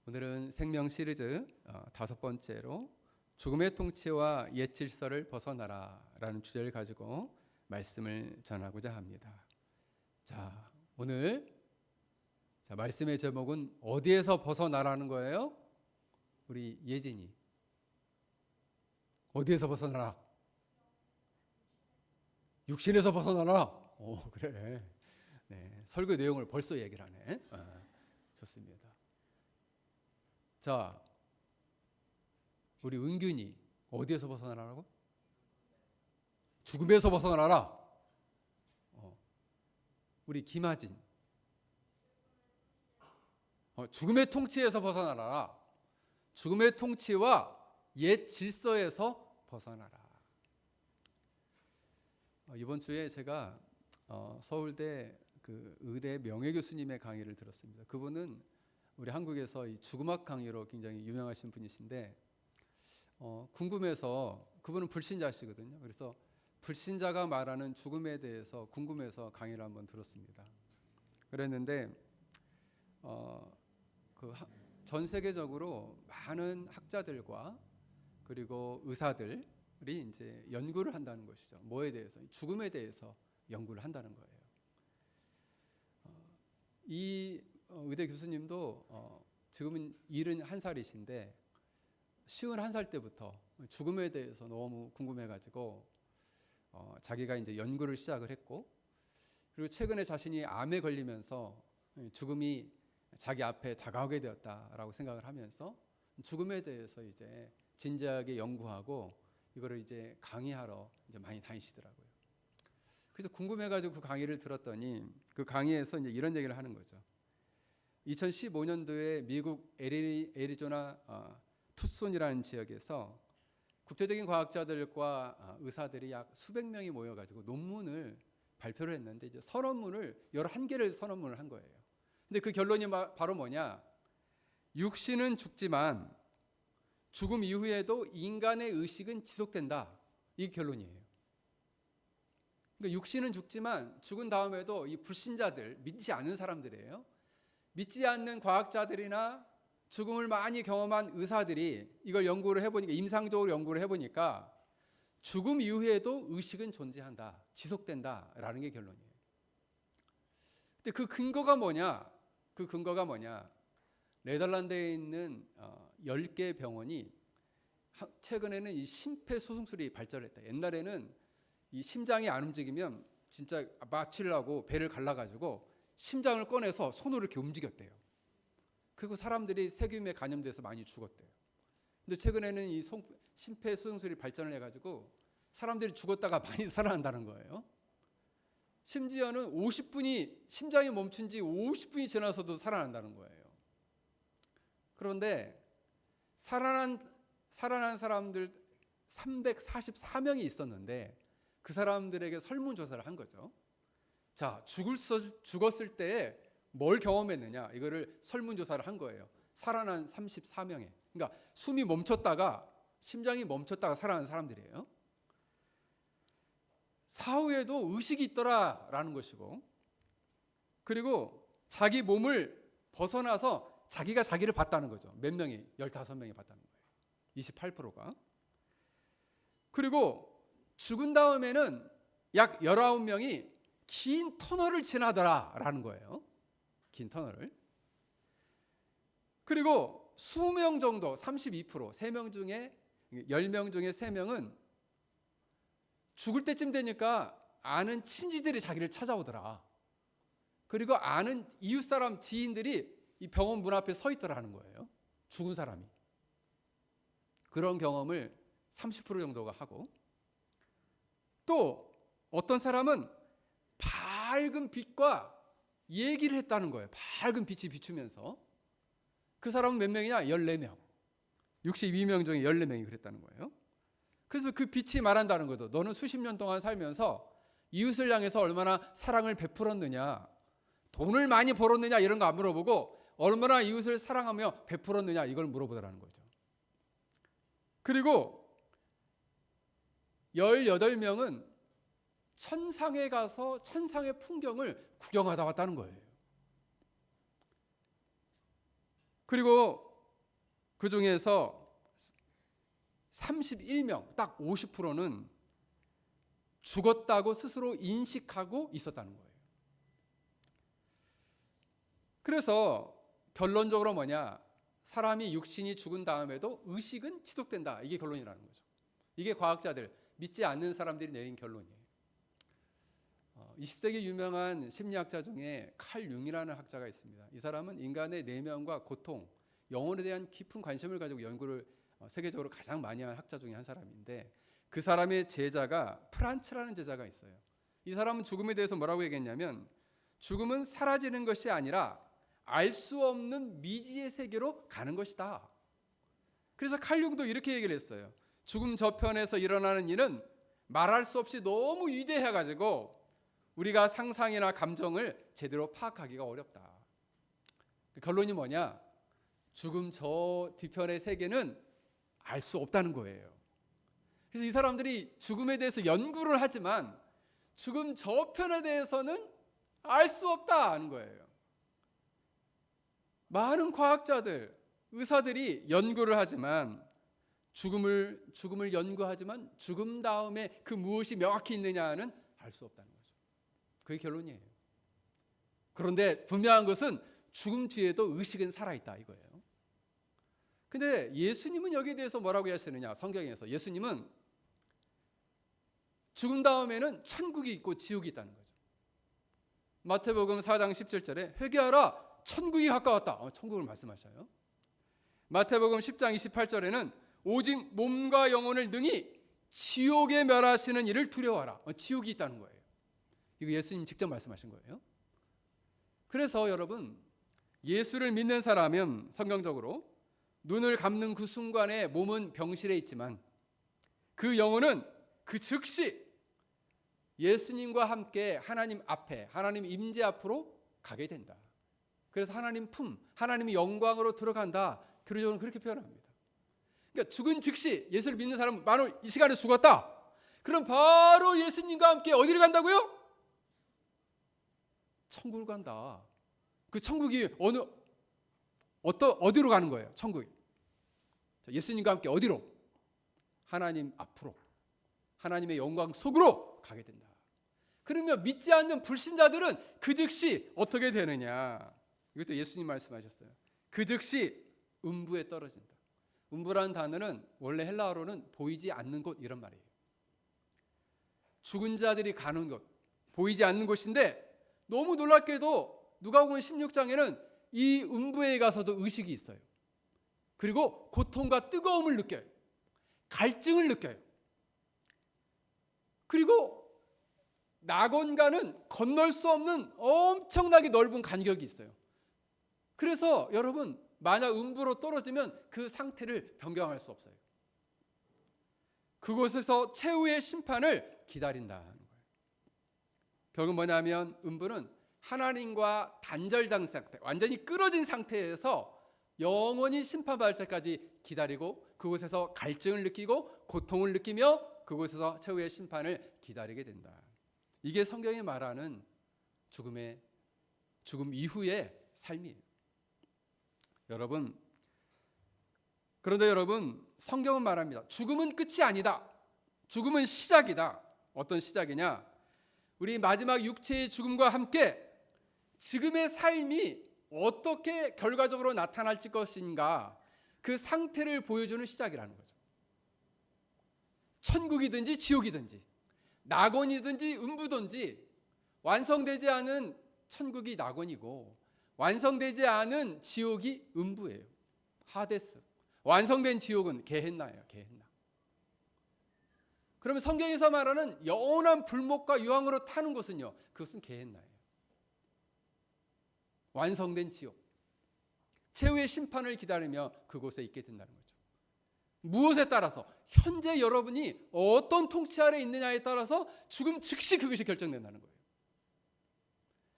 오늘은 생명 시리즈 다섯 번째로 죽음의 통치와 옛 질서를 벗어나라라는 주제를 가지고 말씀을 전하고자 합니다. 자, 오늘 말씀의 제목은 어디에서 벗어나라는 거예요? 우리 예진이 어디에서 벗어나라? 육신에서 벗어나라. 오, 그래. 네, 설교 내용을 벌써 얘기를 하네. 좋습니다. 자, 우리 은균이 어디에서 벗어나라고? 죽음에서 벗어나라. 우리 김하진 죽음의 통치에서 벗어나라. 죽음의 통치와 옛 질서에서 벗어나라. 이번 주에 제가 서울대 그 의대 명예교수님의 강의를 들었습니다. 그분은 우리 한국에서 이 죽음학 강의로 굉장히 유명하신 분이신데 궁금해서, 그분은 불신자시거든요. 그래서 불신자가 말하는 죽음에 대해서 궁금해서 강의를 한번 들었습니다. 그랬는데 전 세계적으로 많은 학자들과 그리고 의사들이 이제 연구를 한다는 것이죠. 뭐에 대해서? 죽음에 대해서 연구를 한다는 거예요. 이 의대 교수님도 지금은 71살이신데 51살 때부터 죽음에 대해서 너무 궁금해가지고 자기가 이제 연구를 시작을 했고, 그리고 최근에 자신이 암에 걸리면서 죽음이 자기 앞에 다가오게 되었다라고 생각을 하면서 죽음에 대해서 이제 진지하게 연구하고 이거를 이제 강의하러 이제 많이 다니시더라고요. 그래서 궁금해가지고 그 강의를 들었더니 그 강의에서 이제 이런 얘기를 하는 거죠. 2015년도에 미국 애리조나 투손이라는 지역에서 국제적인 과학자들과 의사들이 약 수백 명이 모여가지고 논문을 발표를 했는데 이제 선언문을 11개를 선언문을 한 거예요. 근데 그 결론이 바로 뭐냐? 육신은 죽지만 죽음 이후에도 인간의 의식은 지속된다. 이 결론이에요. 그러니까 육신은 죽지만 죽은 다음에도 이 불신자들, 믿지 않는 사람들이에요. 믿지 않는 과학자들이나 죽음을 많이 경험한 의사들이 이걸 연구를 해보니까, 임상적으로 연구를 해보니까 죽음 이후에도 의식은 존재한다, 지속된다라는 게 결론이에요. 근데 그 근거가 뭐냐? 그 근거가 뭐냐? 네덜란드에 있는 10개 병원이 최근에는 이 심폐소생술이 발전했다. 옛날에는 이 심장이 안 움직이면 진짜 마취려고 배를 갈라가지고 심장을 꺼내서 손으로 이렇게 움직였대요. 그리고 사람들이 세균에 감염돼서 많이 죽었대요. 근데 최근에는 이 심폐소생술이 발전을 해가지고 사람들이 죽었다가 많이 살아난다는 거예요. 심지어는 50분이 심장이 멈춘 지 50분이 지나서도 살아난다는 거예요. 그런데 살아난 사람들 344명이 있었는데 그 사람들에게 설문조사를 한 거죠. 자, 죽었을 때 뭘 경험했느냐, 이거를 설문조사를 한 거예요. 살아난 34명에. 그러니까 숨이 멈췄다가, 심장이 멈췄다가 살아난 사람들이에요. 사후에도 의식이 있더라라는 것이고, 그리고 자기 몸을 벗어나서 자기가 자기를 봤다는 거죠. 몇 명이? 15명이 봤다는 거예요. 28%가. 그리고 죽은 다음에는 약 19명이 긴 터널을 지나더라라는 거예요. 긴 터널을. 그리고 수명 정도 32%, 3명 중에 10명 중에 3명은 죽을 때쯤 되니까 아는 친지들이 자기를 찾아오더라. 그리고 아는 이웃사람, 지인들이 이 병원 문 앞에 서 있더라는 거예요. 죽은 사람이. 그런 경험을 30% 정도가 하고, 또 어떤 사람은 밝은 빛과 얘기를 했다는 거예요. 밝은 빛이 비추면서. 그 사람은 몇 명이냐? 14명. 62명 중에 14명이 그랬다는 거예요. 그래서 그 빛이 말한다는 거죠. 너는 수십 년 동안 살면서 이웃을 향해서 얼마나 사랑을 베풀었느냐, 돈을 많이 벌었느냐 이런 거 안 물어보고 얼마나 이웃을 사랑하며 베풀었느냐 이걸 물어보더라는 거죠. 그리고 18명은 천상에 가서 천상의 풍경을 구경하다 왔다는 거예요. 그리고 그 중에서 31명, 딱 50%는 죽었다고 스스로 인식하고 있었다는 거예요. 그래서 결론적으로 뭐냐? 사람이 육신이 죽은 다음에도 의식은 지속된다. 이게 결론이라는 거죠. 이게 과학자들, 믿지 않는 사람들이 내린 결론이에요. 20세기 유명한 심리학자 중에 칼 융이라는 학자가 있습니다. 이 사람은 인간의 내면과 고통, 영혼에 대한 깊은 관심을 가지고 연구를 세계적으로 가장 많이 한 학자 중에 한 사람인데, 그 사람의 제자가 프란츠라는 제자가 있어요. 이 사람은 죽음에 대해서 뭐라고 얘기했냐면, 죽음은 사라지는 것이 아니라 알 수 없는 미지의 세계로 가는 것이다. 그래서 칼 융도 이렇게 얘기를 했어요. 죽음 저편에서 일어나는 일은 말할 수 없이 너무 위대해가지고 우리가 상상이나 감정을 제대로 파악하기가 어렵다. 결론이 뭐냐? 죽음 저 뒤편의 세계는 알 수 없다는 거예요. 그래서 이 사람들이 죽음에 대해서 연구를 하지만 죽음 저편에 대해서는 알 수 없다는 거예요. 많은 과학자들, 의사들이 연구를 하지만 죽음을 연구하지만 죽음 다음에 그 무엇이 명확히 있느냐는 알 수 없다는 거죠. 그게 결론이에요. 그런데 분명한 것은 죽음 뒤에도 의식은 살아있다 이거예요. 근데 예수님은 여기에 대해서 뭐라고 하시느냐? 성경에서 예수님은 죽음 다음에는 천국이 있고 지옥이 있다는 거죠. 마태복음 4장 17절에 회개하라 천국이 가까웠다. 천국을 말씀하셔요. 마태복음 10장 28절에는 오직 몸과 영혼을 능히 지옥에 멸하시는 이를 두려워하라. 지옥이 있다는 거예요. 이거 예수님 직접 말씀하신 거예요. 그래서 여러분, 예수를 믿는 사람은 성경적으로 눈을 감는 그 순간에 몸은 병실에 있지만 그 영혼은 그 즉시 예수님과 함께 하나님 앞에, 하나님 임재 앞으로 가게 된다. 그래서 하나님 품, 하나님의 영광으로 들어간다. 교리적으로는 그렇게 표현합니다. 그러니까 죽은 즉시 예수를 믿는 사람은 만일 이 시간에 죽었다. 그럼 바로 예수님과 함께 어디를 간다고요? 천국을 간다. 그 천국이 어디로 가는 거예요? 천국이. 예수님과 함께 어디로? 하나님 앞으로, 하나님의 영광 속으로 가게 된다. 그러면 믿지 않는 불신자들은 그 즉시 어떻게 되느냐? 이것도 예수님 말씀하셨어요. 그 즉시 음부에 떨어진다. 음부라는 단어는 원래 헬라어로는 보이지 않는 곳 이런 말이에요. 죽은 자들이 가는 곳, 보이지 않는 곳인데 너무 놀랍게도 누가복음 16장에는 이 음부에 가서도 의식이 있어요. 그리고 고통과 뜨거움을 느껴요. 갈증을 느껴요. 그리고 낙원과는 건널 수 없는 엄청나게 넓은 간격이 있어요. 그래서 여러분, 만약 음부로 떨어지면 그 상태를 변경할 수 없어요. 그곳에서 최후의 심판을 기다린다는 거예요. 결국 뭐냐면 음부는 하나님과 단절된 상태, 완전히 끊어진 상태에서 영원히 심판받을 때까지 기다리고 그곳에서 갈증을 느끼고 고통을 느끼며 그곳에서 최후의 심판을 기다리게 된다. 이게 성경이 말하는 죽음 이후의 삶이에요. 그런데 여러분, 성경은 말합니다. 죽음은 끝이 아니다. 죽음은 시작이다. 어떤 시작이냐? 우리 마지막 육체의 죽음과 함께 지금의 삶이 어떻게 결과적으로 나타날 것인가, 그 상태를 보여주는 시작이라는 거죠. 천국이든지 지옥이든지 낙원이든지 음부든지 완성되지 않은 천국이 낙원이고 완성되지 않은 지옥이 음부예요. 하데스. 완성된 지옥은 게헨나예요. 게헨나. 그러면 성경에서 말하는 영원한 불목과 유황으로 타는 곳은요, 그것은 게헨나예요. 완성된 지옥. 최후의 심판을 기다리며 그곳에 있게 된다는 거죠. 무엇에 따라서? 현재 여러분이 어떤 통치 아래 있느냐에 따라서 죽음 즉시 그것이 결정된다는 거예요.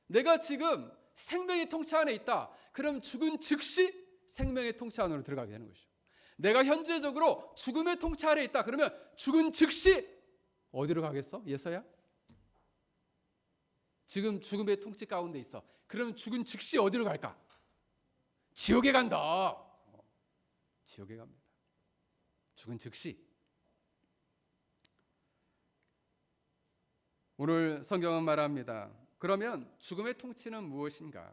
내가 지금 생명의 통치 안에 있다. 그럼 죽은 즉시 생명의 통치 안으로 들어가게 되는 것이죠. 내가 현재적으로 죽음의 통치 아래 있다. 그러면 죽은 즉시 어디로 가겠어? 예서야? 지금 죽음의 통치 가운데 있어. 그럼 죽은 즉시 어디로 갈까? 지옥에 간다. 지옥에 갑니다. 죽은 즉시. 오늘 성경은 말합니다. 그러면 죽음의 통치는 무엇인가?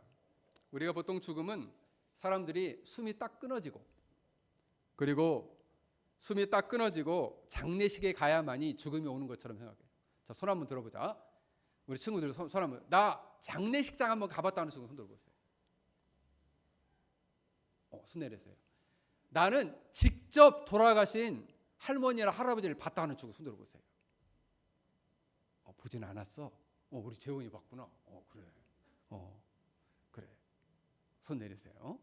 우리가 보통 죽음은 사람들이 숨이 딱 끊어지고, 그리고 숨이 딱 끊어지고 장례식에 가야만이 죽음이 오는 것처럼 생각해요. 자, 손 한번 들어보자. 우리 친구들 손 한번. 나 장례식장 한번 가봤다는 친구 손 들어보세요. 손 내리세요. 나는 직접 돌아가신 할머니나 할아버지를 봤다 하는 친구 손 들어보세요. 보진 않았어. 우리 재훈이 봤구나. 그래. 그래. 손 내리세요.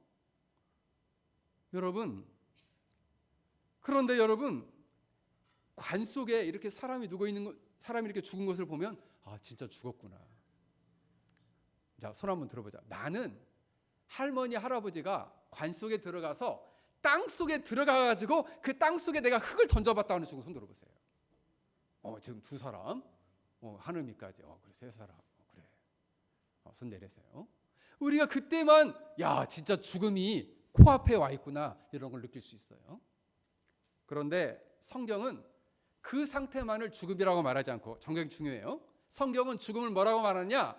여러분, 그런데 여러분, 관 속에 이렇게 사람이 누워 있는 것, 사람이 이렇게 죽은 것을 보면 진짜 죽었구나. 자, 손 한번 들어보자. 나는 할머니 할아버지가 관 속에 들어가서 땅 속에 들어가 가지고 그 땅 속에 내가 흙을 던져봤다 하는 친구 손 들어보세요. 지금 두 사람. 하늘미까지. 그래, 세 사람. 그래. 손 내리세요. 우리가 그때만 진짜 죽음이 코앞에 와 있구나 이런 걸 느낄 수 있어요. 그런데 성경은 그 상태만을 죽음이라고 말하지 않고, 정말 중요해요. 성경은 죽음을 뭐라고 말하냐?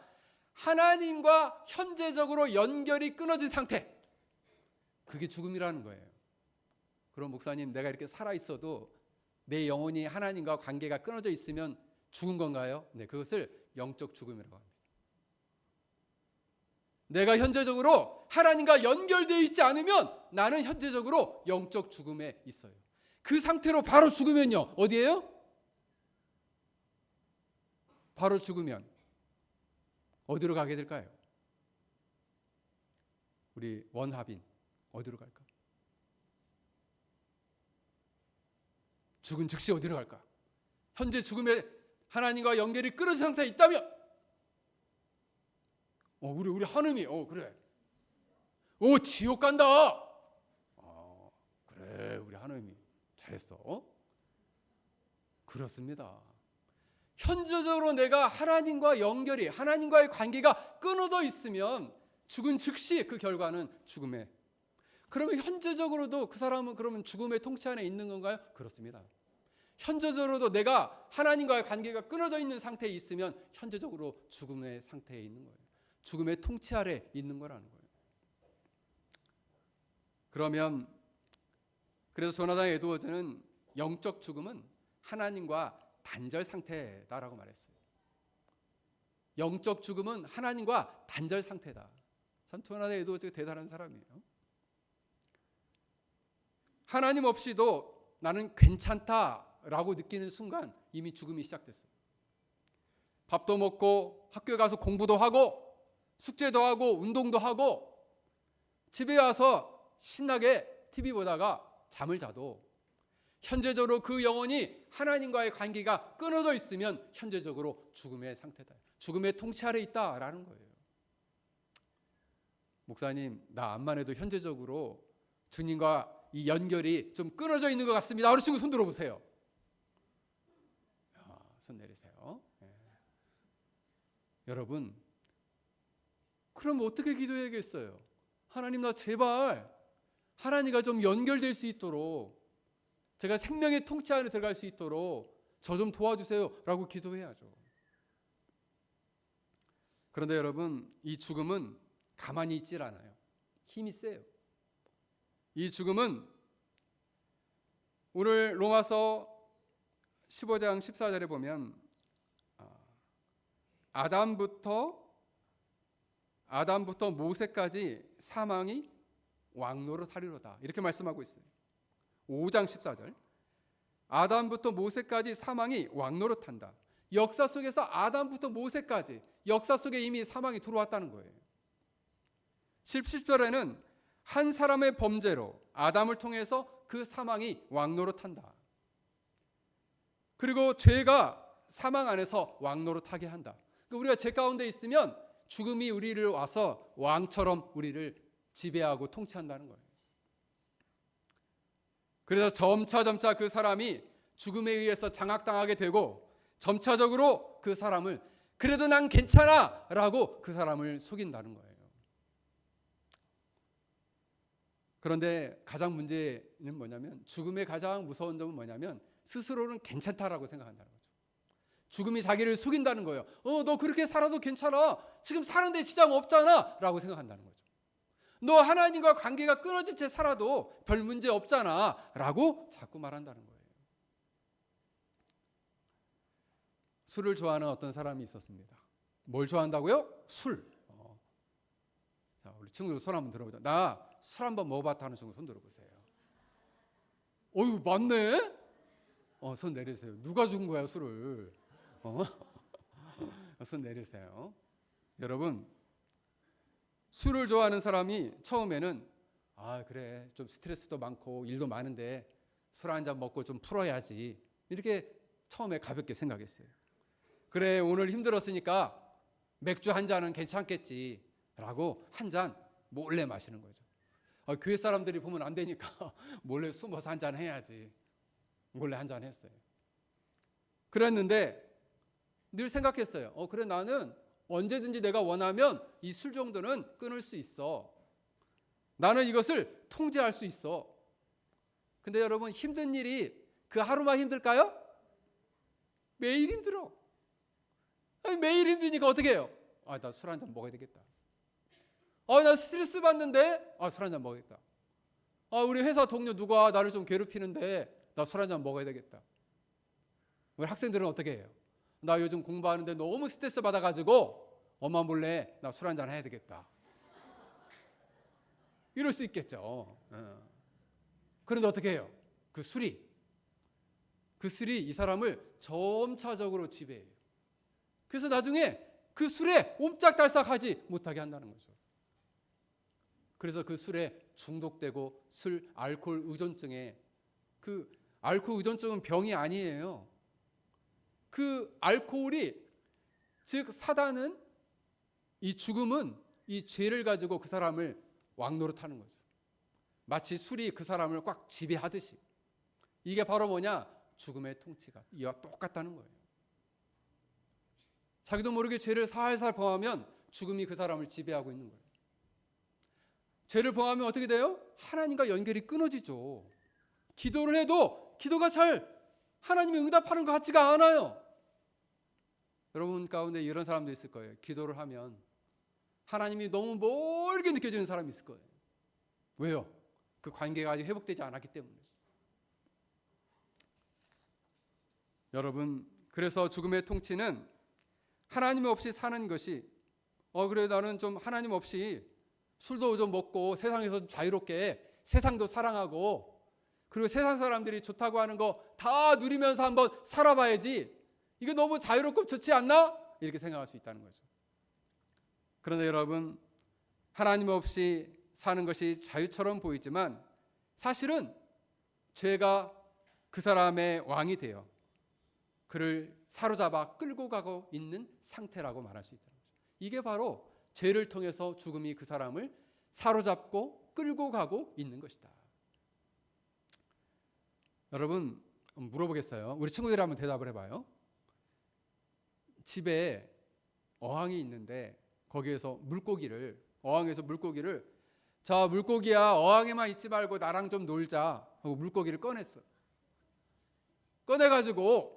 하나님과 현재적으로 연결이 끊어진 상태. 그게 죽음이라는 거예요. 그럼 목사님, 내가 이렇게 살아 있어도 내 영혼이 하나님과 관계가 끊어져 있으면 죽은 건가요? 네, 그것을 영적 죽음이라고 합니다. 내가 현재적으로 하나님과 연결되어 있지 않으면 나는 현재적으로 영적 죽음에 있어요. 그 상태로 바로 죽으면요, 어디예요? 바로 죽으면 어디로 가게 될까요? 우리 원하빈 어디로 갈까? 죽은 즉시 어디로 갈까? 현재 죽음에 하나님과 연결이 끊어진 상태에 있다면, 우리 하느미, 그래, 지옥 간다. 그래, 우리 하느미 잘했어. 그렇습니다. 현재적으로 내가 하나님과 연결이, 하나님과의 관계가 끊어져 있으면 죽은 즉시 그 결과는 죽음에. 그러면 현재적으로도 그 사람은 그러면 죽음의 통치 안에 있는 건가요? 그렇습니다. 현재적으로도 내가 하나님과의 관계가 끊어져 있는 상태에 있으면 현재적으로 죽음의 상태에 있는 거예요. 죽음의 통치 아래 있는 거라는 거예요. 그러면 그래서 조나단 에드워즈는 영적 죽음은 하나님과 단절 상태다라고 말했어요. 영적 죽음은 하나님과 단절 상태다. 참 조나단 에드워즈가 대단한 사람이에요. 하나님 없이도 나는 괜찮다라고 느끼는 순간 이미 죽음이 시작됐어요. 밥도 먹고 학교에 가서 공부도 하고 숙제도 하고 운동도 하고 집에 와서 신나게 TV 보다가 잠을 자도 현재적으로 그 영혼이 하나님과의 관계가 끊어져 있으면 현재적으로 죽음의 상태다. 죽음의 통치 아래 있다라는 거예요. 목사님, 나 암만 해도 현재적으로 주님과 이 연결이 좀 끊어져 있는 것 같습니다. 어느 친구 손 들어보세요. 손 내리세요. 네. 여러분, 그럼 어떻게 기도해야겠어요? 하나님, 나 제발 하나님과 좀 연결될 수 있도록, 제가 생명의 통치 안에 들어갈 수 있도록 저 좀 도와주세요 라고 기도해야죠. 그런데 여러분, 이 죽음은 가만히 있질 않아요. 힘이 세요. 이 죽음은 오늘 로마서 15장 14절에 보면 아담부터 모세까지 사망이 왕노릇하리로다 이렇게 말씀하고 있어요. 5장 14절. 아담부터 모세까지 사망이 왕노릇한다. 역사 속에서 아담부터 모세까지 역사 속에 이미 사망이 들어왔다는 거예요. 17절에는 한 사람의 범죄로 아담을 통해서 그 사망이 왕노릇한다. 그리고 죄가 사망 안에서 왕노릇하게 한다. 그러니까 우리가 죄 가운데 있으면 죽음이 우리를 와서 왕처럼 우리를 지배하고 통치한다는 거예요. 그래서 점차 그 사람이 죽음에 의해서 장악당하게 되고 점차적으로 그 사람을 그래도 난 괜찮아 라고 그 사람을 속인다는 거예요. 그런데 가장 문제는 뭐냐면, 죽음의 가장 무서운 점은 뭐냐면 스스로는 괜찮다라고 생각한다는 거죠. 죽음이 자기를 속인다는 거예요. 너 그렇게 살아도 괜찮아. 지금 사는데 지장 없잖아 라고 생각한다는 거죠. 너 하나님과 관계가 끊어진 채 살아도 별 문제 없잖아 라고 자꾸 말한다는 거예요. 술을 좋아하는 어떤 사람이 있었습니다. 뭘 좋아한다고요? 술. 자, 우리 친구들 손 한번 들어보자. 나 술 한번 먹어봤다 하는 친구 손 들어보세요. 어유 맞네? 손 내리세요. 누가 준 거야 술을? 손 내리세요. 여러분, 술을 좋아하는 사람이 처음에는 그래 좀 스트레스도 많고 일도 많은데 술 한 잔 먹고 좀 풀어야지 이렇게 처음에 가볍게 생각했어요. 그래 오늘 힘들었으니까 맥주 한 잔은 괜찮겠지 라고 한 잔 몰래 마시는 거죠. 교회 사람들이 보면 안 되니까 몰래 숨어서 한 잔 해야지. 몰래 한 잔 했어요. 그랬는데 늘 생각했어요. 그래 나는 언제든지 내가 원하면 이 술 정도는 끊을 수 있어. 나는 이것을 통제할 수 있어. 근데 여러분, 힘든 일이 그 하루만 힘들까요? 매일 힘들어. 매일 힘드니까 어떻게 해요? 나 술 한 잔 먹어야 되겠다. 나 스트레스 받는데 술 한 잔 먹어야겠다. 우리 회사 동료 누가 나를 좀 괴롭히는데 나 술 한 잔 먹어야 되겠다. 우리 학생들은 어떻게 해요? 나 요즘 공부하는데 너무 스트레스 받아가지고 엄마 몰래 나 술 한 잔 해야 되겠다. 이럴 수 있겠죠. 그런데 어떻게 해요? 그 술이 이 사람을 점차적으로 지배해요. 그래서 나중에 그 술에 옴짝달싹하지 못하게 한다는 거죠. 그래서 그 술에 중독되고 알코올 의존증에, 그 알코올 의존증은 병이 아니에요. 그 알코올이, 즉 사단은, 이 죽음은 이 죄를 가지고 그 사람을 왕노릇하는 거죠. 마치 술이 그 사람을 꽉 지배하듯이. 이게 바로 뭐냐? 죽음의 통치가 이와 똑같다는 거예요. 자기도 모르게 죄를 살살 범하면 죽음이 그 사람을 지배하고 있는 거예요. 죄를 범하면 어떻게 돼요? 하나님과 연결이 끊어지죠. 기도를 해도 기도가 잘 하나님이 응답하는 것 같지가 않아요. 여러분 가운데 이런 사람도 있을 거예요. 기도를 하면 하나님이 너무 멀게 느껴지는 사람이 있을 거예요. 왜요? 그 관계가 아직 회복되지 않았기 때문에. 여러분, 그래서 죽음의 통치는 하나님 없이 사는 것이, 그래 나는 좀 하나님 없이 술도 좀 먹고 세상에서 좀 자유롭게 세상도 사랑하고 그리고 세상 사람들이 좋다고 하는 거 다 누리면서 한번 살아봐야지, 이거 너무 자유롭고 좋지 않나? 이렇게 생각할 수 있다는 거죠. 그런데 여러분, 하나님 없이 사는 것이 자유처럼 보이지만 사실은 죄가 그 사람의 왕이 되어 그를 사로잡아 끌고 가고 있는 상태라고 말할 수 있다는 거죠. 이게 바로 죄를 통해서 죽음이 그 사람을 사로잡고 끌고 가고 있는 것이다. 여러분, 물어보겠어요. 우리 친구들이 한번 대답을 해봐요. 집에 어항이 있는데 거기에서 어항에서 물고기를 자, 물고기야 어항에만 있지 말고 나랑 좀 놀자 하고 물고기를 꺼냈어. 꺼내가지고,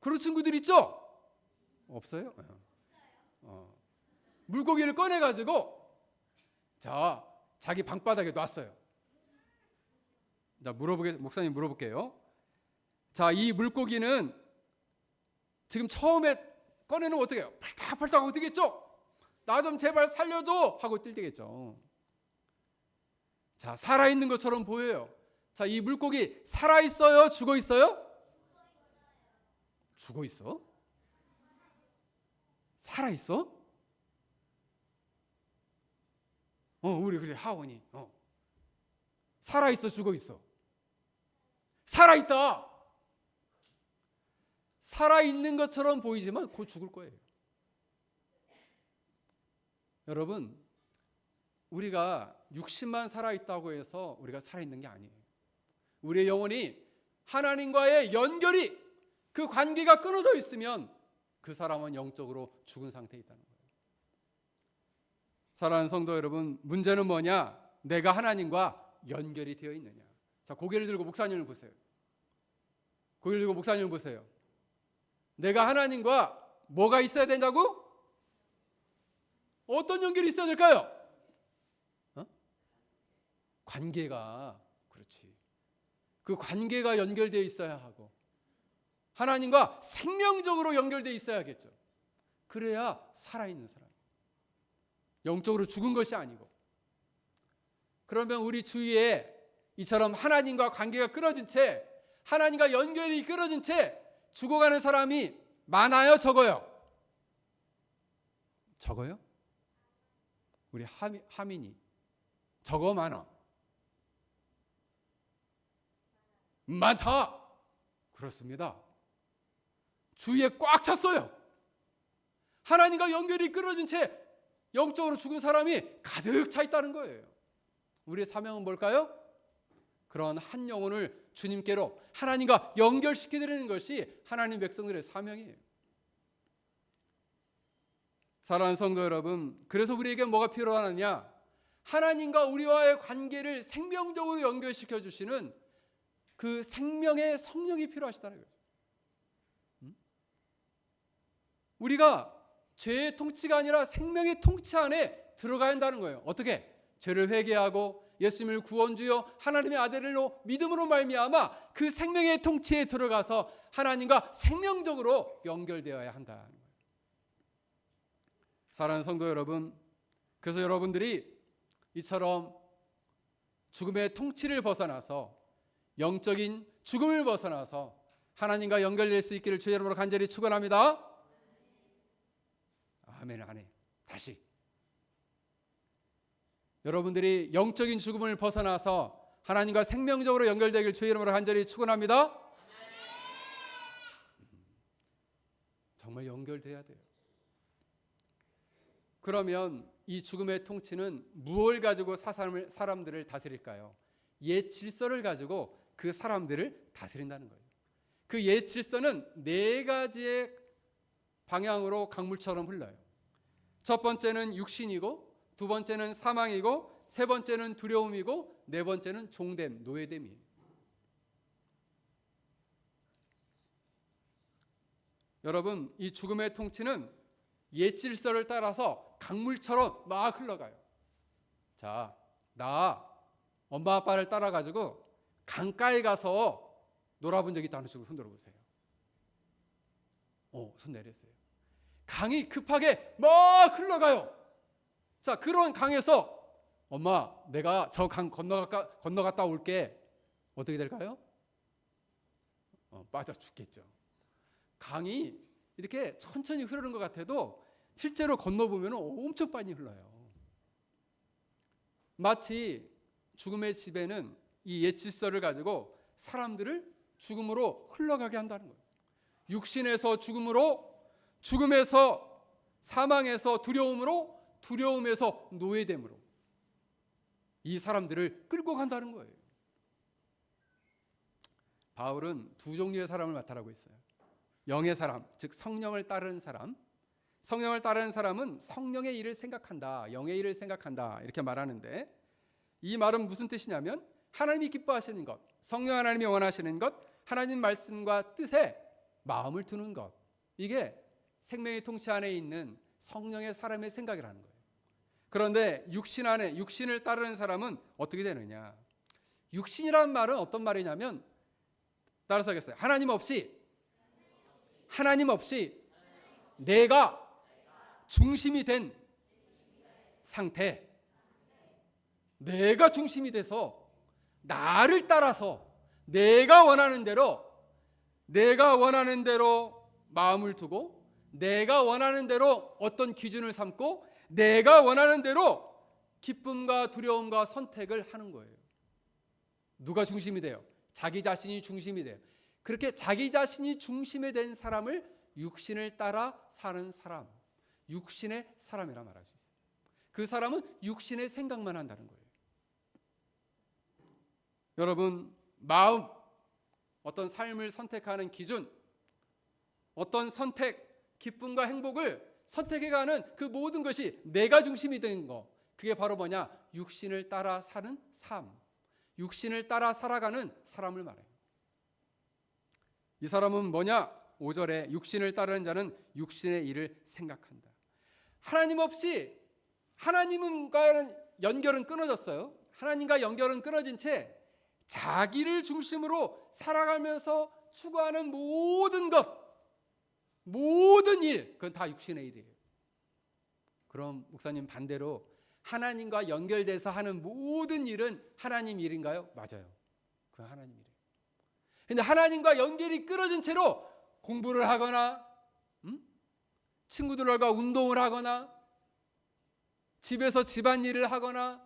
그런 친구들 있죠? 없어요? 물고기를 꺼내가지고 자기 방바닥에 놨어요. 자, 목사님 물어볼게요. 자, 이 물고기는 지금 처음에 꺼내는 거 어떻게 해요? 팔딱팔딱 하고 뛰겠죠? 나 좀 제발 살려줘 하고 뛰겠죠. 자, 살아있는 것처럼 보여요. 자, 이 물고기 살아있어요? 죽어있어요? 죽어있어? 살아있어? 우리 그래 하원이 살아있어? 죽어있어? 살아있다. 살아있는 것처럼 보이지만 곧 죽을 거예요. 여러분, 우리가 육신만 살아있다고 해서 우리가 살아있는 게 아니에요. 우리의 영혼이 하나님과의 연결이, 그 관계가 끊어져 있으면 그 사람은 영적으로 죽은 상태에 있다는 거예요. 사랑하는 성도 여러분, 문제는 뭐냐? 내가 하나님과 연결이 되어 있느냐. 자, 고개를 들고 목사님을 보세요. 고개를 들고 목사님을 보세요. 내가 하나님과 뭐가 있어야 된다고? 어떤 연결이 있어야 될까요? 관계가, 그렇지. 그 관계가 연결되어 있어야 하고 하나님과 생명적으로 연결되어 있어야겠죠. 그래야 살아있는 사람. 영적으로 죽은 것이 아니고. 그러면 우리 주위에 이처럼 하나님과 관계가 끊어진 채, 하나님과 연결이 끊어진 채 죽어가는 사람이 많아요, 적어요? 적어요? 우리 하민이 적어, 많아? 많다. 그렇습니다. 주위에 꽉 찼어요. 하나님과 연결이 끊어진 채 영적으로 죽은 사람이 가득 차 있다는 거예요. 우리의 사명은 뭘까요? 그런 한 영혼을 주님께로 하나님과 연결시켜드리는 것이 하나님 백성들의 사명이에요. 사랑하는 성도 여러분, 그래서 우리에게 뭐가 필요하느냐? 하나님과 우리와의 관계를 생명적으로 연결시켜 주시는 그 생명의 성령이 필요하시다는 거죠. 우리가 죄의 통치가 아니라 생명의 통치 안에 들어가야 한다는 거예요. 어떻게? 죄를 회개하고 예수님을 구원주여 하나님의 아들로 믿음으로 말미암아 그 생명의 통치에 들어가서 하나님과 생명적으로 연결되어야 한다는 거예요. 사랑하는 성도 여러분, 그래서 여러분들이 이처럼 죽음의 통치를 벗어나서 영적인 죽음을 벗어나서 하나님과 연결될 수 있기를 주의 이름으로 간절히 축원합니다. 아멘. 아멘. 다시 여러분들이 영적인 죽음을 벗어나서 하나님과 생명적으로 연결되길 주의 이름으로 간절히 축원합니다. 정말 연결돼야 돼요. 그러면 이 죽음의 통치는 무엇을 가지고 사람들을 다스릴까요? 옛 질서를 가지고 그 사람들을 다스린다는 거예요. 그 옛 질서는 네 가지의 방향으로 강물처럼 흘러요. 첫 번째는 육신이고, 두 번째는 사망이고, 세 번째는 두려움이고, 네 번째는 종됨, 노예됨이에요. 여러분, 이 죽음의 통치는 옛 질서를 따라서 강물처럼 막 흘러가요. 자, 나 엄마 아빠를 따라가지고 강가에 가서 놀아본 적이 있다는 식으로 손 들어보세요. 손 내렸어요. 강이 급하게 막 흘러가요. 자, 그런 강에서 엄마, 내가 저 강 건너갔다 올게. 어떻게 될까요? 빠져 죽겠죠. 강이 이렇게 천천히 흐르는 것 같아도 실제로 건너보면 엄청 빨리 흘러요. 마치 죽음의 지배는 이 옛 질서를 가지고 사람들을 죽음으로 흘러가게 한다는 거예요. 육신에서 죽음으로, 죽음에서 사망에서 두려움으로, 두려움에서 노예됨으로 이 사람들을 끌고 간다는 거예요. 바울은 두 종류의 사람을 나타나고 있어요. 영의 사람, 즉 성령을 따르는 사람. 성령을 따르는 사람은 성령의 일을 생각한다, 영의 일을 생각한다 이렇게 말하는데, 이 말은 무슨 뜻이냐면 하나님이 기뻐하시는 것, 성령 하나님이 원하시는 것, 하나님 말씀과 뜻에 마음을 두는 것, 이게 생명의 통치 안에 있는 성령의 사람의 생각이라는 거예요. 그런데 육신 안에, 육신을 따르는 사람은 어떻게 되느냐? 육신이라는 말은 어떤 말이냐면, 따라서 하겠어요. 하나님 없이 내가 중심이 된 상태, 내가 중심이 돼서 나를 따라서 내가 원하는 대로 마음을 두고, 내가 원하는 대로 어떤 기준을 삼고, 내가 원하는 대로 기쁨과 두려움과 선택을 하는 거예요. 누가 중심이 돼요? 자기 자신이 중심이 돼요. 그렇게 자기 자신이 중심이 된 사람을 육신을 따라 사는 사람, 육신의 사람이라 말할 수 있어요. 그 사람은 육신의 생각만 한다는 거예요. 여러분, 마음, 어떤 삶을 선택하는 기준, 어떤 선택, 기쁨과 행복을 선택해가는 그 모든 것이 내가 중심이 된 거, 그게 바로 뭐냐? 육신을 따라 사는 삶, 육신을 따라 살아가는 사람을 말해요. 이 사람은 뭐냐? 5절에 육신을 따르는 자는 육신의 일을 생각한다. 하나님 없이 하나님과는 연결은 끊어졌어요. 하나님과 연결은 끊어진 채 자기를 중심으로 살아가면서 추구하는 모든 것, 모든 일, 그건 다 육신의 일이에요. 그럼 목사님 반대로 하나님과 연결돼서 하는 모든 일은 하나님 일인가요? 맞아요. 그건 하나님 일이에요. 근데 하나님과 연결이 끊어진 채로 공부를 하거나 친구들과 운동을 하거나 집에서 집안일을 하거나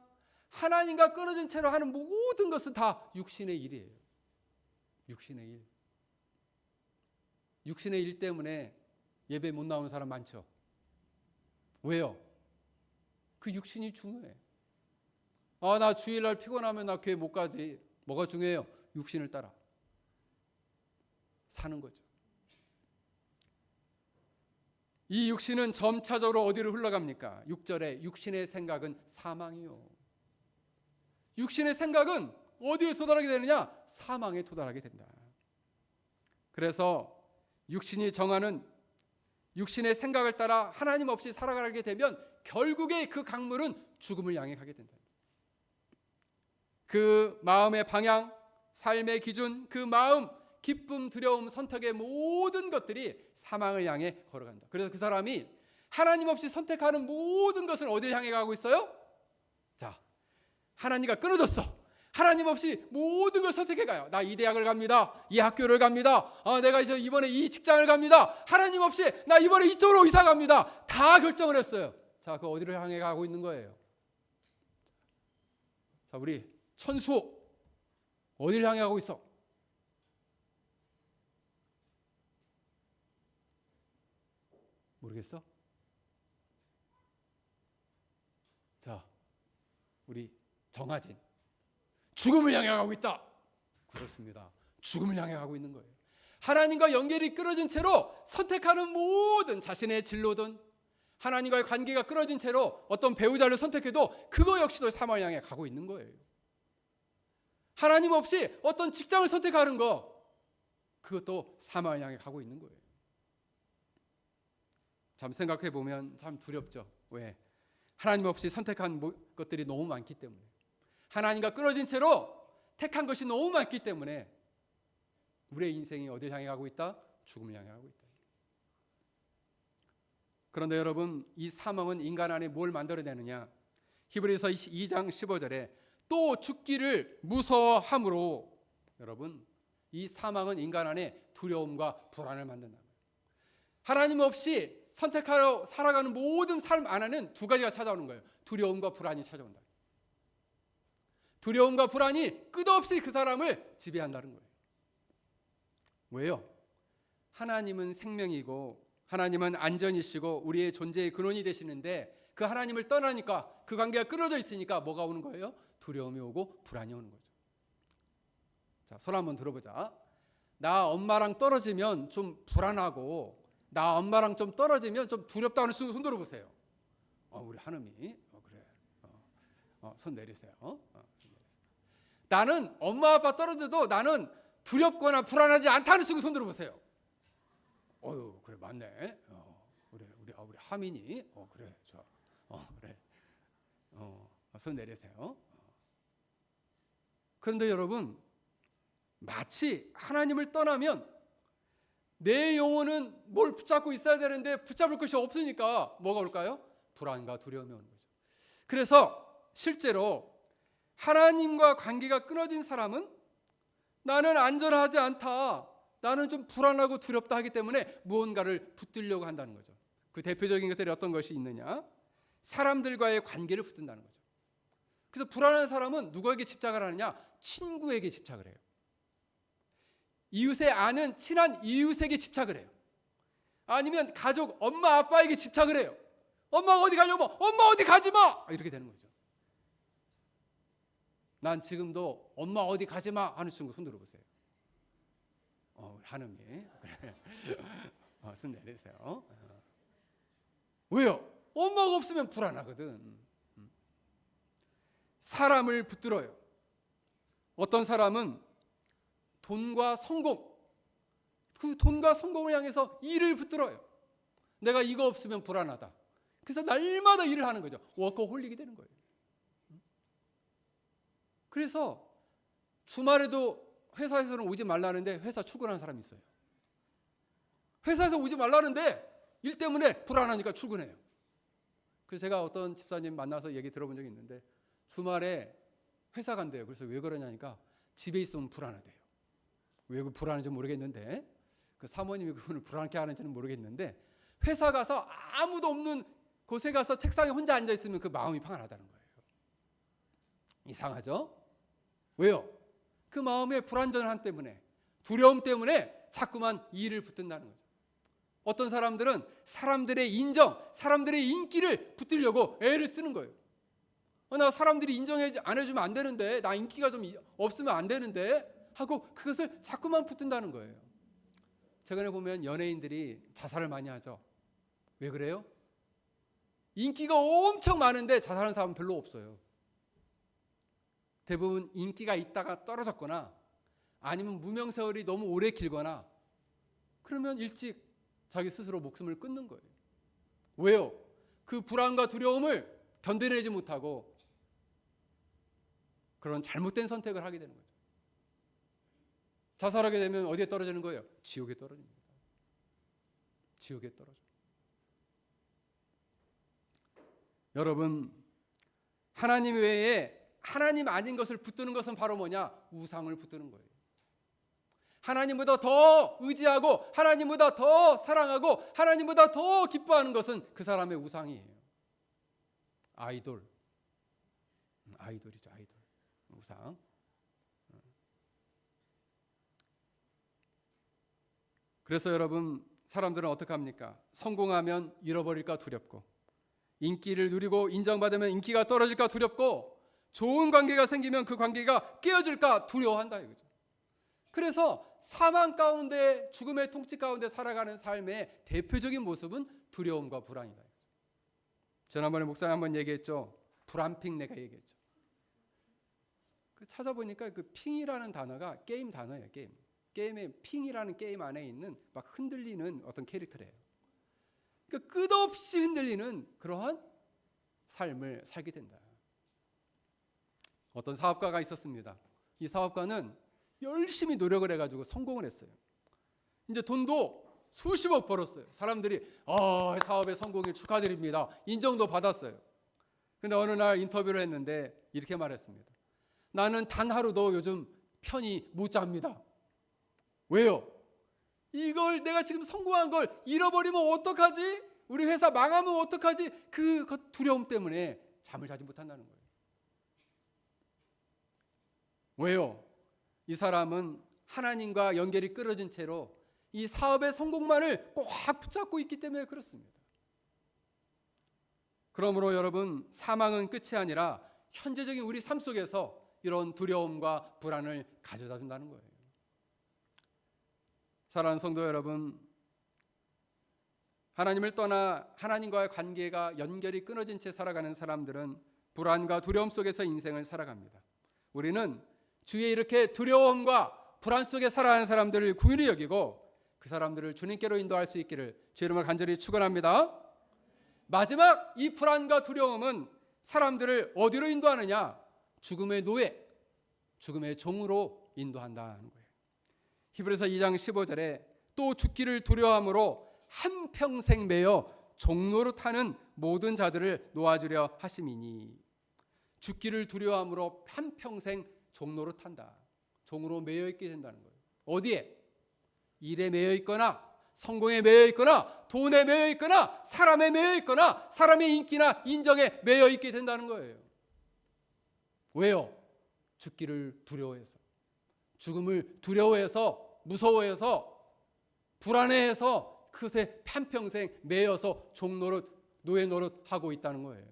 하나님과 끊어진 채로 하는 모든 것은 다 육신의 일이에요. 육신의 일. 육신의 일 때문에 예배 못 나오는 사람 많죠. 왜요? 그 육신이 중요해. 나 주일날 피곤하면 나 교회 못 가지. 뭐가 중요해요? 육신을 따라 사는 거죠. 이 육신은 점차적으로 어디로 흘러갑니까? 6절에 육신의 생각은 사망이요. 육신의 생각은 어디에 도달하게 되느냐? 사망에 도달하게 된다. 그래서 육신이 정하는 육신의 생각을 따라 하나님 없이 살아가게 되면 결국에 그 강물은 죽음을 향해 가게 된다. 그 마음의 방향, 삶의 기준, 그 마음, 기쁨, 두려움, 선택의 모든 것들이 사망을 향해 걸어간다. 그래서 그 사람이 하나님 없이 선택하는 모든 것은 어디를 향해 가고 있어요? 자, 하나님과 끊어졌어. 하나님 없이 모든 걸 선택해 가요. 나 이 대학을 갑니다. 이 학교를 갑니다. 내가 이제 이번에 이 직장을 갑니다. 하나님 없이 나 이번에 이쪽으로 이사 갑니다. 다 결정을 했어요. 자, 그 어디를 향해 가고 있는 거예요? 자, 우리 천수 어디를 향해 가고 있어? 모르겠어? 자, 우리 정아진 죽음을 향해 가고 있다. 그렇습니다. 죽음을 향해 가고 있는 거예요. 하나님과 연결이 끊어진 채로 선택하는 모든 자신의 진로든 하나님과의 관계가 끊어진 채로 어떤 배우자를 선택해도 그거 역시도 사망을 향해 가고 있는 거예요. 하나님 없이 어떤 직장을 선택하는 거 그것도 사망을 향해 가고 있는 거예요. 참 생각해 보면 참 두렵죠. 왜? 하나님 없이 선택한 것들이 너무 많기 때문에, 하나님과 끊어진 채로 택한 것이 너무 많기 때문에 우리의 인생이 어딜 향해 가고 있다? 죽음을 향해 가고 있다. 그런데 여러분, 이 사망은 인간 안에 뭘 만들어내느냐? 히브리서 2장 15절에 또 죽기를 무서워함으로, 여러분, 이 사망은 인간 안에 두려움과 불안을 만든다. 하나님 없이 선택하러 살아가는 모든 삶 안에는 두 가지가 찾아오는 거예요. 두려움과 불안이 찾아온다. 두려움과 불안이 끝없이 그 사람을 지배한다는 거예요. 왜요? 하나님은 생명이고 하나님은 안전이시고 우리의 존재의 근원이 되시는데 그 하나님을 떠나니까 그 관계가 끊어져 있으니까 뭐가 오는 거예요? 두려움이 오고 불안이 오는 거죠. 자, 손 한번 들어보자. 나 엄마랑 떨어지면 좀 불안하고 나 엄마랑 좀 떨어지면 좀 두렵다 하는 손 들어보세요. 우리 하느미 그래. 손 내리세요. 나는 엄마 아빠 떨어져도 나는 두렵거나 불안하지 않다는 친구 손 들어보세요. 그래 맞네. 그래 우리 하민이 그래 좋아. 그래. 손 내리세요. 그런데 여러분, 마치 하나님을 떠나면 내 영혼은 뭘 붙잡고 있어야 되는데 붙잡을 것이 없으니까 뭐가 올까요? 불안과 두려움이 오는 거죠. 그래서 실제로 하나님과 관계가 끊어진 사람은 나는 안전하지 않다, 나는 좀 불안하고 두렵다 하기 때문에 무언가를 붙들려고 한다는 거죠. 그 대표적인 것들이 어떤 것이 있느냐? 사람들과의 관계를 붙든다는 거죠. 그래서 불안한 사람은 누구에게 집착을 하느냐? 친구에게 집착을 해요. 이웃에 아는 친한 이웃에게 집착을 해요. 아니면 가족, 엄마 아빠에게 집착을 해요. 엄마가 어디 가려고? 엄마 어디 가지 마! 이렇게 되는 거죠. 난 지금도 엄마 어디 가지 마 하는 친구 손 들어보세요. 하느미 그래. 손 내리세요. 왜요? 엄마가 없으면 불안하거든. 사람을 붙들어요. 어떤 사람은 돈과 성공, 그 돈과 성공을 향해서 일을 붙들어요. 내가 이거 없으면 불안하다. 그래서 날마다 일을 하는 거죠. 워커홀릭이 되는 거예요. 그래서 주말에도 회사에서는 오지 말라는데 회사 출근하는 사람이 있어요. 회사에서 오지 말라는데 일 때문에 불안하니까 출근해요. 그래서 제가 어떤 집사님 만나서 얘기 들어본 적이 있는데 주말에 회사 간대요. 그래서 왜 그러냐니까 집에 있으면 불안하대요. 왜 그 불안한지 모르겠는데 그 사모님이 그분을 불안하게 하는지는 모르겠는데 회사 가서 아무도 없는 곳에 가서 책상에 혼자 앉아 있으면 그 마음이 평안하다는 거예요. 이상하죠? 왜요? 그 마음의 불안전함 때문에, 두려움 때문에 자꾸만 일을 붙든다는 거죠. 어떤 사람들은 사람들의 인정, 사람들의 인기를 붙들려고 애를 쓰는 거예요. 나 사람들이 인정해 안 해주면 안 되는데, 나 인기가 좀 없으면 안 되는데 하고 그것을 자꾸만 붙든다는 거예요. 최근에 보면 연예인들이 자살을 많이 하죠. 왜 그래요? 인기가 엄청 많은데 자살하는 사람은 별로 없어요. 대부분 인기가 있다가 떨어졌거나 아니면 무명세월이 너무 오래 길거나 그러면 일찍 자기 스스로 목숨을 끊는 거예요. 왜요? 그 불안과 두려움을 견뎌내지 못하고 그런 잘못된 선택을 하게 되는 거죠. 자살하게 되면 어디에 떨어지는 거예요? 지옥에 떨어집니다. 지옥에 떨어져요. 여러분, 하나님 외에 하나님 아닌 것을 붙드는 것은 바로 뭐냐? 우상을 붙드는 거예요. 하나님보다 더 의지하고 하나님보다 더 사랑하고 하나님보다 더 기뻐하는 것은 그 사람의 우상이에요. 아이돌이죠. 아이돌. 우상. 그래서 여러분, 사람들은 어떻게 합니까? 성공하면 잃어버릴까 두렵고, 인기를 누리고 인정받으면 인기가 떨어질까 두렵고, 좋은 관계가 생기면 그 관계가 깨어질까 두려워한다 이거죠. 그래서 사망 가운데, 죽음의 통치 가운데 살아가는 삶의 대표적인 모습은 두려움과 불안이다. 지난번에 목사님 한번 얘기했죠. 불안핑 내가 얘기했죠. 찾아보니까 그 핑이라는 단어가 게임 단어예요. 게임의 핑이라는 게임 안에 있는 막 흔들리는 어떤 캐릭터래요. 그러니까 끝없이 흔들리는 그러한 삶을 살게 된다. 어떤 사업가가 있었습니다. 이 사업가는 열심히 노력을 해가지고 성공을 했어요. 이제 돈도 수십억 벌었어요. 사람들이 사업의 성공을 축하드립니다. 인정도 받았어요. 근데 어느 날 인터뷰를 했는데 이렇게 말했습니다. 나는 단 하루도 요즘 편히 못 잡니다. 왜요? 이걸 내가 지금 성공한 걸 잃어버리면 어떡하지? 우리 회사 망하면 어떡하지? 그 두려움 때문에 잠을 자지 못한다는 거예요. 왜요? 이 사람은 하나님과 연결이 끊어진 채로 이 사업의 성공만을 꽉 붙잡고 있기 때문에 그렇습니다. 그러므로 여러분, 사망은 끝이 아니라 현재적인 우리 삶 속에서 이런 두려움과 불안을 가져다 준다는 거예요. 사랑하는 성도 여러분, 하나님을 떠나 하나님과의 관계가 연결이 끊어진 채 살아가는 사람들은 불안과 두려움 속에서 인생을 살아갑니다. 우리는 주위에 이렇게 두려움과 불안 속에 살아가는 사람들을 긍휼히 여기고 그 사람들을 주님께로 인도할 수 있기를 주의 이름으로 간절히 축원합니다. 마지막 이 불안과 두려움은 사람들을 어디로 인도하느냐? 죽음의 노예, 죽음의 종으로 인도한다는 거예요. 히브리서 2장 15절에 또 죽기를 두려워함으로 한평생 매여 종로로 타는 모든 자들을 놓아주려 하심이니, 죽기를 두려워함으로 한평생 종로로 탄다. 종으로 매여 있게 된다는 거예요. 어디에? 일에 매여 있거나 성공에 매여 있거나 돈에 매여 있거나 사람에 매여 있거나 사람의 인기나 인정에 매여 있게 된다는 거예요. 왜요? 죽기를 두려워해서, 죽음을 두려워해서, 무서워해서, 불안해해서 그것에 한평생 매여서 종노릇, 노예 노릇 하고 있다는 거예요.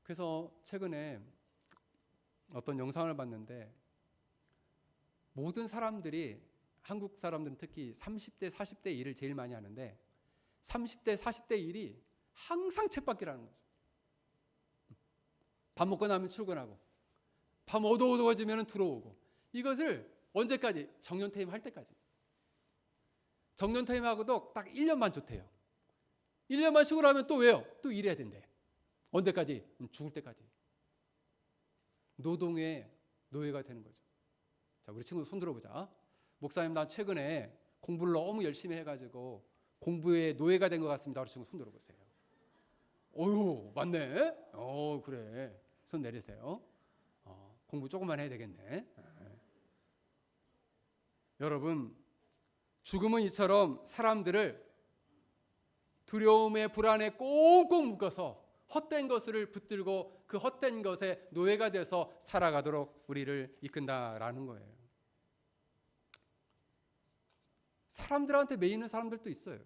그래서 최근에 어떤 영상을 봤는데 모든 사람들이, 한국 사람들은 특히 30대, 40대 일을 제일 많이 하는데 30대, 40대 일이 항상 쳇바퀴라는 거죠. 밥 먹고 나면 출근하고 밤 어두워지면 들어오고. 이것을 언제까지? 정년퇴임 할 때까지. 정년퇴임하고도 딱 1년만 좋대요. 1년만 쉬고 나면 또 왜요? 또 일해야 된대. 언제까지? 죽을 때까지. 노동의 노예가 되는 거죠. 자, 우리 친구 손 들어보자. 목사님, 난 최근에 공부를 너무 열심히 해가지고 공부의 노예가 된 것 같습니다. 우리 친구 손 들어보세요. 어휴, 맞네. 그래. 손 내리세요. 공부 조금만 해야 되겠네. 여러분, 죽음은 이처럼 사람들을 두려움에 불안에 꽁꽁 묶어서 헛된 것을 붙들고 그 헛된 것에 노예가 돼서 살아가도록 우리를 이끈다라는 거예요. 사람들한테 매이는 사람들도 있어요.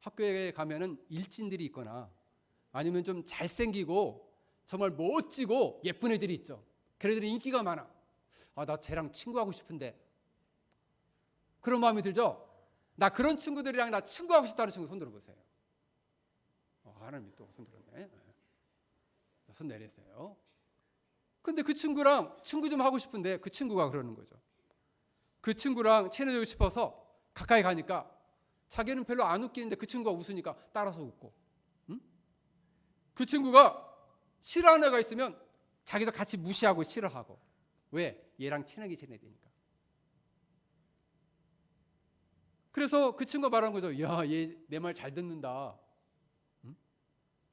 학교에 가면은 일진들이 있거나 아니면 좀 잘생기고 정말 멋지고 예쁜 애들이 있죠. 걔네들이 인기가 많아. 나 쟤랑 친구하고 싶은데. 그런 마음이 들죠? 나 그런 친구들이랑 나 친구하고 싶다는 친구 손 들어보세요. 하나님이 또 손 들었네. 손 내리세요. 근데 그 친구랑 친구 좀 하고 싶은데 그 친구가 그러는 거죠. 그 친구랑 친해지고 싶어서 가까이 가니까 자기는 별로 안 웃기는데 그 친구가 웃으니까 따라서 웃고. 응? 그 친구가 싫어하는 애가 있으면 자기도 같이 무시하고 싫어하고. 왜? 얘랑 친하게 지내야 되니까. 그래서 그 친구가 말한 거죠. 야, 얘 내 말 잘 듣는다. 응?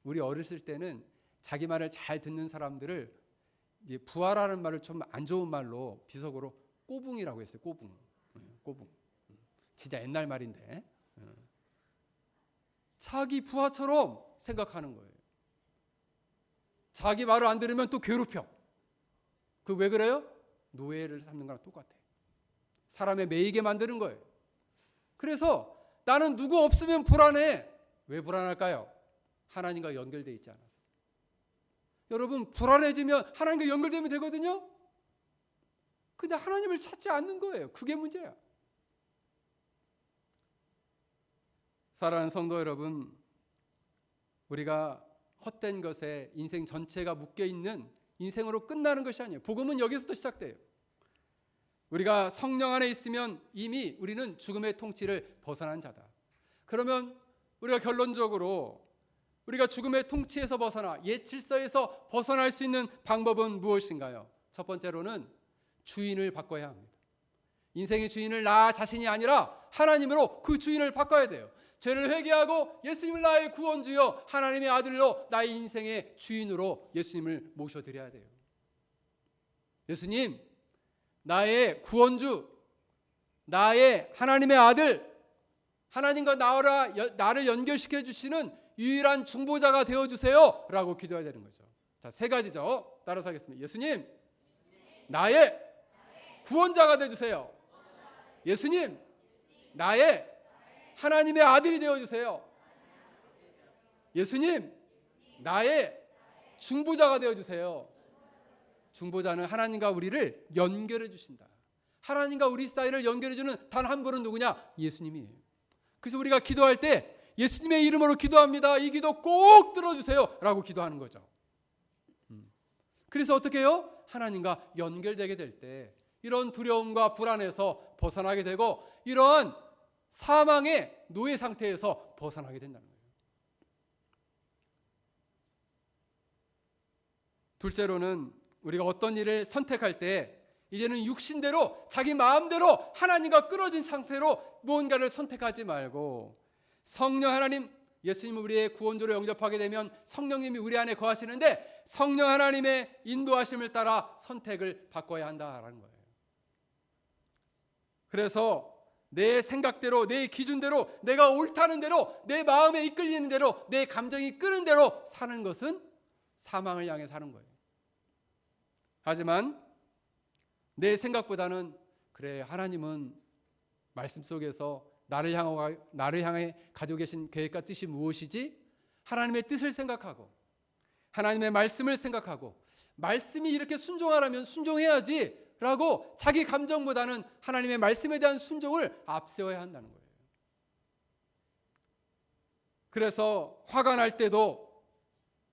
우리 어렸을 때는 자기 말을 잘 듣는 사람들을 이제 부하라는 말을 좀 안 좋은 말로 비속어로 꼬붕이라고 했어요. 꼬붕. 꼬붕. 진짜 옛날 말인데. 자기 부하처럼 생각하는 거예요. 자기 말을 안 들으면 또 괴롭혀. 그 왜 그래요? 노예를 삼는 거랑 똑같아. 사람의 매이게 만드는 거예요. 그래서 나는 누구 없으면 불안해. 왜 불안할까요? 하나님과 연결되어 있지 않아서. 여러분, 불안해지면 하나님과 연결되면 되거든요. 근데 하나님을 찾지 않는 거예요. 그게 문제야. 사랑하는 성도 여러분, 우리가 헛된 것에 인생 전체가 묶여있는 인생으로 끝나는 것이 아니에요. 복음은 여기서부터 시작돼요. 우리가 성령 안에 있으면 이미 우리는 죽음의 통치를 벗어난 자다. 그러면 우리가 결론적으로 우리가 죽음의 통치에서 벗어나 옛 질서에서 벗어날 수 있는 방법은 무엇인가요? 첫 번째로는 주인을 바꿔야 합니다. 인생의 주인을 나 자신이 아니라 하나님으로 그 주인을 바꿔야 돼요. 죄를 회개하고 예수님을 나의 구원주여 하나님의 아들로 나의 인생의 주인으로 예수님을 모셔드려야 돼요. 예수님, 나의 구원주, 나의 하나님의 아들, 하나님과 나를 연결시켜 주시는 유일한 중보자가 되어주세요 라고 기도해야 되는 거죠. 자, 세 가지죠. 따라서 하겠습니다. 예수님, 나의 구원자가 되어주세요. 예수님, 나의 하나님의 아들이 되어주세요. 예수님, 나의 중보자가 되어주세요. 중보자는 하나님과 우리를 연결해 주신다. 하나님과 우리 사이를 연결해 주는 단 한 분은 누구냐? 예수님이에요. 그래서 우리가 기도할 때 예수님의 이름으로 기도합니다. 이 기도 꼭 들어주세요 라고 기도하는 거죠. 그래서 어떻게 해요? 하나님과 연결되게 될 때 이런 두려움과 불안에서 벗어나게 되고 이러한 사망의 노예 상태에서 벗어나게 된다는 거예요. 둘째로는 우리가 어떤 일을 선택할 때 이제는 육신대로 자기 마음대로 하나님과 끊어진 상태로 무언가를 선택하지 말고 성령 하나님, 예수님을 우리의 구원주로 영접하게 되면 성령님이 우리 안에 거하시는데 성령 하나님의 인도하심을 따라 선택을 바꿔야 한다라는 거예요. 그래서 내 생각대로, 내 기준대로, 내가 옳다는 대로, 내 마음에 이끌리는 대로, 내 감정이 끄는 대로 사는 것은 사망을 향해 사는 거예요. 하지만 내 생각보다는 그래, 하나님은 말씀 속에서 나를 향해 가지고 계신 계획과 뜻이 무엇이지? 하나님의 뜻을 생각하고 하나님의 말씀을 생각하고 말씀이 이렇게 순종하라면 순종해야지 라고 자기 감정보다는 하나님의 말씀에 대한 순종을 앞세워야 한다는 거예요. 그래서 화가 날 때도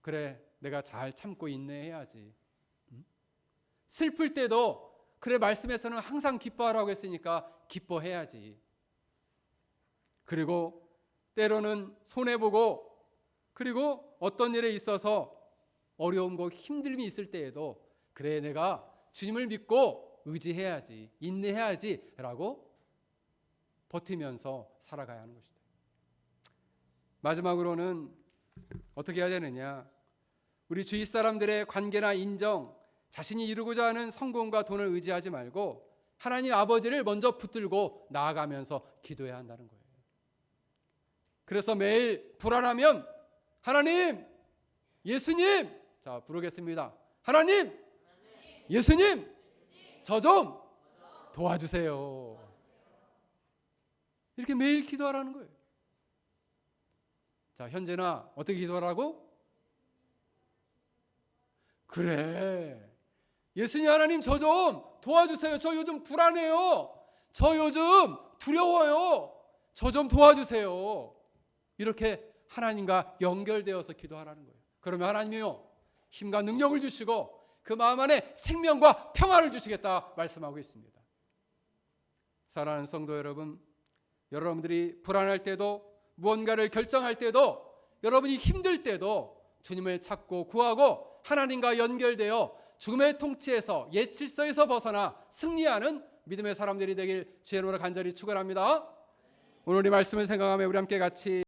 그래, 내가 잘 참고 인내해야지. 슬플 때도 그래 말씀에서는 항상 기뻐하라고 했으니까 기뻐해야지. 그리고 때로는 손해보고 그리고 어떤 일에 있어서 어려움과 힘듦이 있을 때에도 그래 내가 주님을 믿고 의지해야지 인내해야지 라고 버티면서 살아가야 하는 것이다. 마지막으로는 어떻게 해야 되느냐, 우리 주위 사람들의 관계나 인정, 자신이 이루고자 하는 성공과 돈을 의지하지 말고 하나님 아버지를 먼저 붙들고 나아가면서 기도해야 한다는 거예요. 그래서 매일 불안하면 하나님, 예수님, 자 부르겠습니다. 하나님, 예수님, 저 좀 도와주세요. 이렇게 매일 기도하라는 거예요. 자, 현재나 어떻게 기도하라고? 그래, 예수님 하나님 저 좀 도와주세요. 저 요즘 불안해요. 저 요즘 두려워요. 저 좀 도와주세요. 이렇게 하나님과 연결되어서 기도하라는 거예요. 그러면 하나님이요 힘과 능력을 주시고 그 마음 안에 생명과 평화를 주시겠다 말씀하고 있습니다. 사랑하는 성도 여러분, 여러분들이 불안할 때도 무언가를 결정할 때도 여러분이 힘들 때도 주님을 찾고 구하고 하나님과 연결되어 죽음의 통치에서 옛 질서에서 벗어나 승리하는 믿음의 사람들이 되길 주의 이름으로 간절히 축원합니다. 오늘 이 말씀을 생각하며 우리 함께 같이